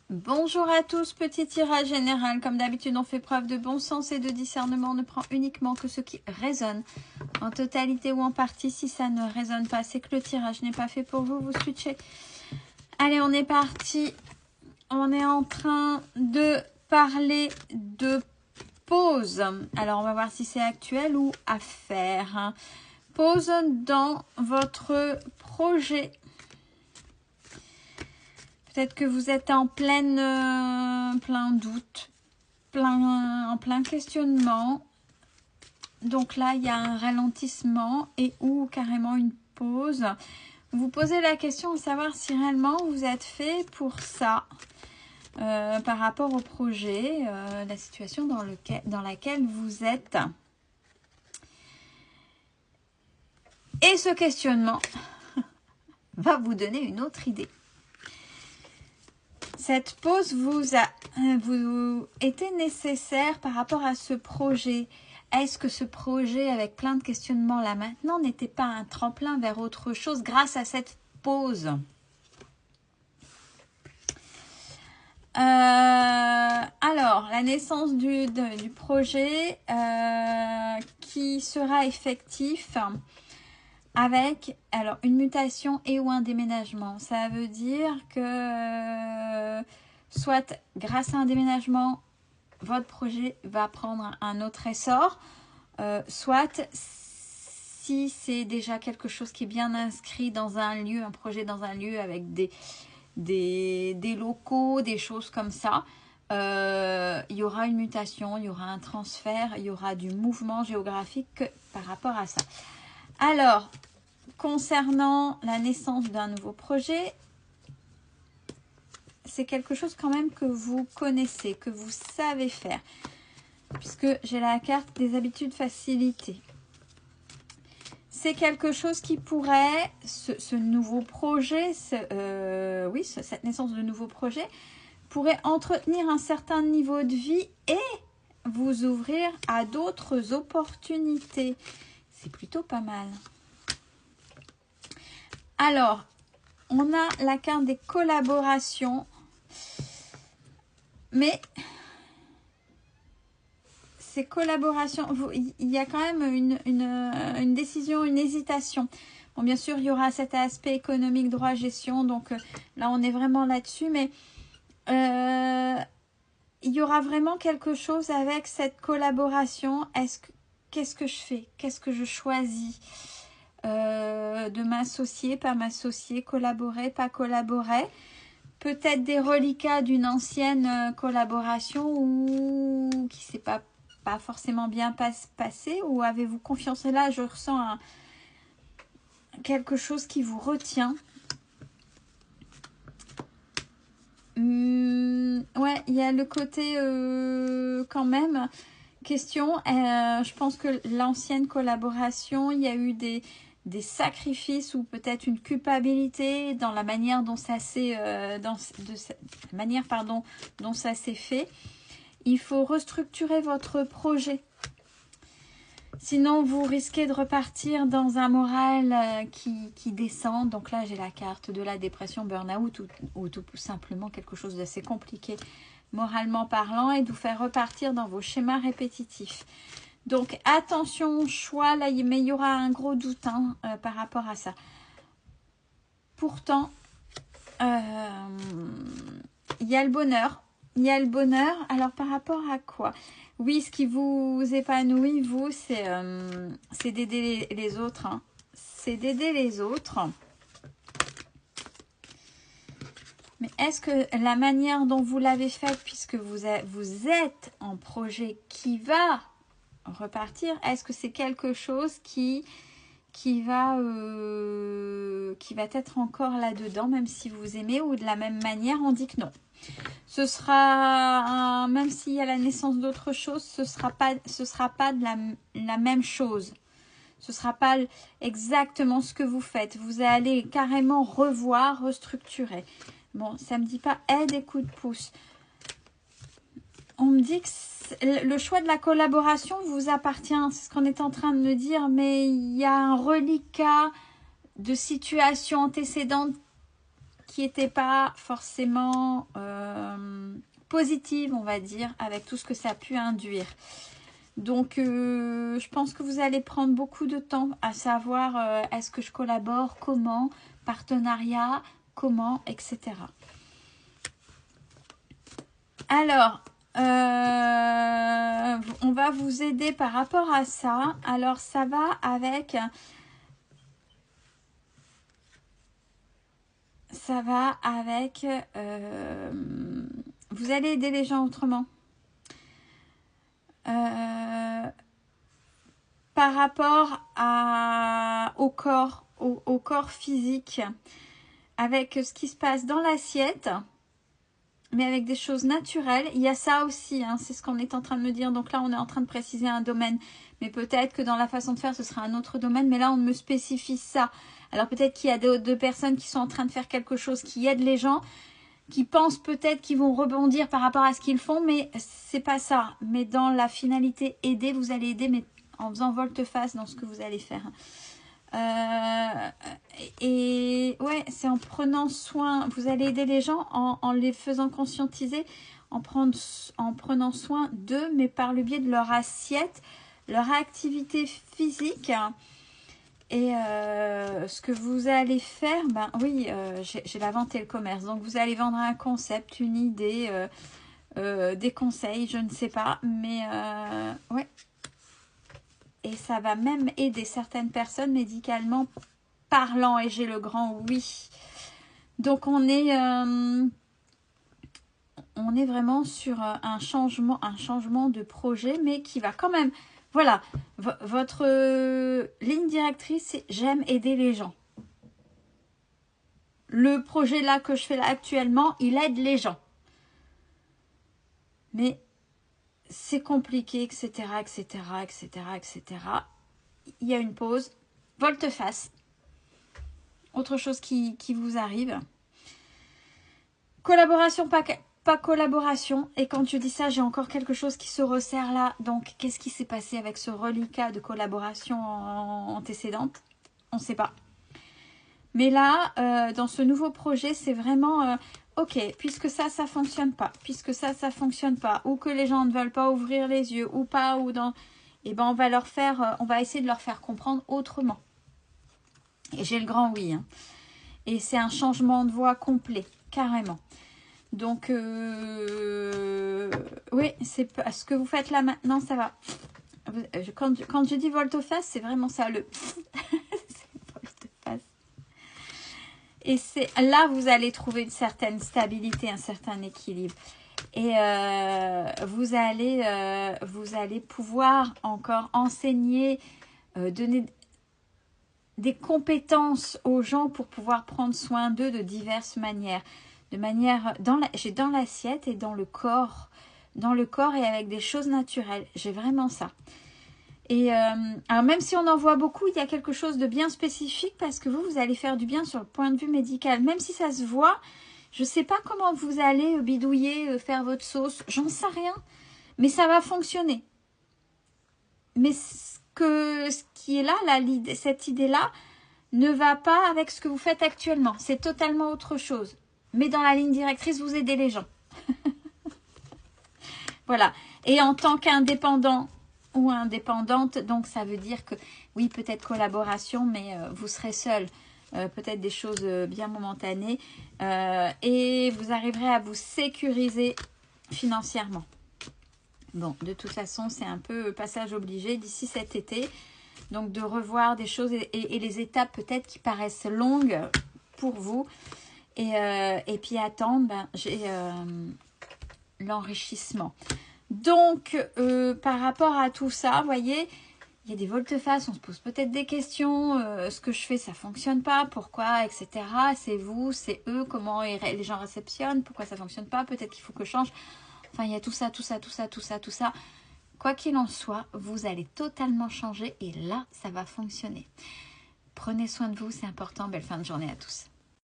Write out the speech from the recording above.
Bonjour à tous, petit tirage général. Comme d'habitude, on fait preuve de bon sens et de discernement. On ne prend uniquement que ce qui résonne, en totalité ou en partie. Si ça ne résonne pas, c'est que le tirage n'est pas fait pour vous. Vous switchez. Allez, on est parti. On est en train de parler de pause. Alors, on va voir si c'est actuel ou à faire. Pause dans votre projet. Peut-être que vous êtes en plein doute, en plein questionnement. Donc là, il y a un ralentissement et ou carrément une pause. Vous posez la question de savoir si réellement vous êtes fait pour ça par rapport au projet, la situation dans laquelle vous êtes. Et ce questionnement va vous donner une autre idée. Cette pause vous était nécessaire par rapport à ce projet. Est-ce que ce projet avec plein de questionnements là maintenant n'était pas un tremplin vers autre chose grâce à cette pause? Alors, la naissance du projet qui sera effectif avec une mutation et ou un déménagement. Ça veut dire que soit grâce à un déménagement, votre projet va prendre un autre essor, soit si c'est déjà quelque chose qui est bien inscrit dans un lieu, un projet dans un lieu avec des locaux, des choses comme ça, il y aura une mutation, il y aura un transfert, il y aura du mouvement géographique par rapport à ça. Alors, concernant la naissance d'un nouveau projet, c'est quelque chose quand même que vous connaissez, que vous savez faire, puisque j'ai la carte des habitudes facilitées. C'est quelque chose qui pourrait, ce nouveau projet, cette naissance de nouveau projet, pourrait entretenir un certain niveau de vie et vous ouvrir à d'autres opportunités. C'est plutôt pas mal. Alors, on a la carte des collaborations, mais ces collaborations, il y a quand même une décision, une hésitation. Bon, bien sûr, il y aura cet aspect économique, droit, gestion, donc là, on est vraiment là-dessus, mais il y aura vraiment quelque chose avec cette collaboration. Qu'est-ce que je fais? Qu'est-ce que je choisis? De m'associer, pas m'associer, collaborer, pas collaborer. Peut-être des reliquats d'une ancienne collaboration ou qui ne s'est pas forcément bien passé, ou avez-vous confiance? Et là, je ressens quelque chose qui vous retient. Ouais, il y a le côté quand même question. Je pense que l'ancienne collaboration, il y a eu des sacrifices ou peut-être une culpabilité dans la manière dont ça s'est dont ça s'est fait. Il faut restructurer votre projet. Sinon, vous risquez de repartir dans un moral qui descend. Donc là, j'ai la carte de la dépression, burn-out ou tout simplement quelque chose d'assez compliqué moralement parlant et de vous faire repartir dans vos schémas répétitifs. Donc, attention, choix, là, mais il y aura un gros doute par rapport à ça. Pourtant, il y a le bonheur. Il y a le bonheur. Alors, par rapport à quoi? Oui, ce qui vous épanouit, vous, c'est d'aider les autres. C'est d'aider les autres. Mais est-ce que la manière dont vous l'avez faite, puisque vous êtes en projet qui va repartir, est-ce que c'est quelque chose qui va être encore là-dedans, même si vous aimez, ou de la même manière, on dit que non. Ce sera, même s'il y a la naissance d'autre chose, ce sera pas de la même chose. Ce sera pas exactement ce que vous faites. Vous allez carrément revoir, restructurer. Bon, ça me dit pas aide et coup de pouce. On me dit que le choix de la collaboration vous appartient. C'est ce qu'on est en train de me dire. Mais il y a un reliquat de situations antécédentes qui n'étaient pas forcément positive, on va dire, avec tout ce que ça a pu induire. Donc, je pense que vous allez prendre beaucoup de temps à savoir est-ce que je collabore, comment, partenariat, comment, etc. Alors, on va vous aider par rapport à ça. Alors, ça va avec... vous allez aider les gens autrement. Par rapport au corps physique, avec ce qui se passe dans l'assiette, mais avec des choses naturelles. Il y a ça aussi, hein, c'est ce qu'on est en train de me dire. Donc là, on est en train de préciser un domaine, mais peut-être que dans la façon de faire, ce sera un autre domaine. Mais là, on me spécifie ça. Alors peut-être qu'il y a deux personnes qui sont en train de faire quelque chose qui aide les gens, qui pensent peut-être qu'ils vont rebondir par rapport à ce qu'ils font, mais c'est pas ça. Mais dans la finalité, aider, vous allez aider, mais en faisant volte-face dans ce que vous allez faire. Et ouais, c'est en prenant soin, vous allez aider les gens en les faisant conscientiser, en prenant soin d'eux, mais par le biais de leur assiette, leur activité physique. Et ce que vous allez faire, ben oui, j'ai la vente et le commerce. Donc vous allez vendre un concept, une idée, des conseils, je ne sais pas. Mais ouais. Et ça va même aider certaines personnes médicalement parlant. Et j'ai le grand oui. Donc on est vraiment sur un changement de projet, mais qui va quand même... Voilà, votre ligne directrice, c'est j'aime aider les gens. Le projet là que je fais là actuellement, il aide les gens. Mais c'est compliqué, etc., etc., etc., etc. Il y a une pause, volte-face. Autre chose qui vous arrive. Collaboration, pas collaboration. Et quand je dis ça, j'ai encore quelque chose qui se resserre là. Donc, qu'est-ce qui s'est passé avec ce reliquat de collaboration antécédente? On ne sait pas. Mais là, dans ce nouveau projet, c'est vraiment... ok, puisque ça fonctionne pas. Puisque ça fonctionne pas. Ou que les gens ne veulent pas ouvrir les yeux. Ou pas. Ou dans... Eh ben, on va essayer de leur faire comprendre autrement. Et j'ai le grand oui. Hein. Et c'est un changement de voix complet. Carrément. Donc, oui, c'est ce que vous faites là maintenant, ça va. Quand je dis volte-face, c'est vraiment ça, le c'est volte-face. Et c'est là, vous allez trouver une certaine stabilité, un certain équilibre. Et vous allez pouvoir encore enseigner, donner des compétences aux gens pour pouvoir prendre soin d'eux de diverses manières. J'ai dans l'assiette et dans le corps et avec des choses naturelles. J'ai vraiment ça. Et alors même si on en voit beaucoup, il y a quelque chose de bien spécifique parce que vous allez faire du bien sur le point de vue médical. Même si ça se voit, je ne sais pas comment vous allez bidouiller, faire votre sauce, j'en sais rien. Mais ça va fonctionner. Mais ce qui est là, cette idée-là, ne va pas avec ce que vous faites actuellement. C'est totalement autre chose. Mais dans la ligne directrice, vous aidez les gens. Voilà. Et en tant qu'indépendant ou indépendante, donc ça veut dire que, oui, peut-être collaboration, mais vous serez seul. Peut-être des choses bien momentanées. Et vous arriverez à vous sécuriser financièrement. Bon, de toute façon, c'est un peu passage obligé d'ici cet été. Donc, de revoir des choses et les étapes peut-être qui paraissent longues pour vous. Et puis attendre, j'ai l'enrichissement. Donc, par rapport à tout ça, vous voyez, il y a des volte-face, on se pose peut-être des questions. Ce que je fais, ça ne fonctionne pas, pourquoi, etc. C'est vous, c'est eux, comment les gens réceptionnent, pourquoi ça ne fonctionne pas, peut-être qu'il faut que je change. Enfin, il y a tout ça. Quoi qu'il en soit, vous allez totalement changer et là, ça va fonctionner. Prenez soin de vous, c'est important. Belle fin de journée à tous.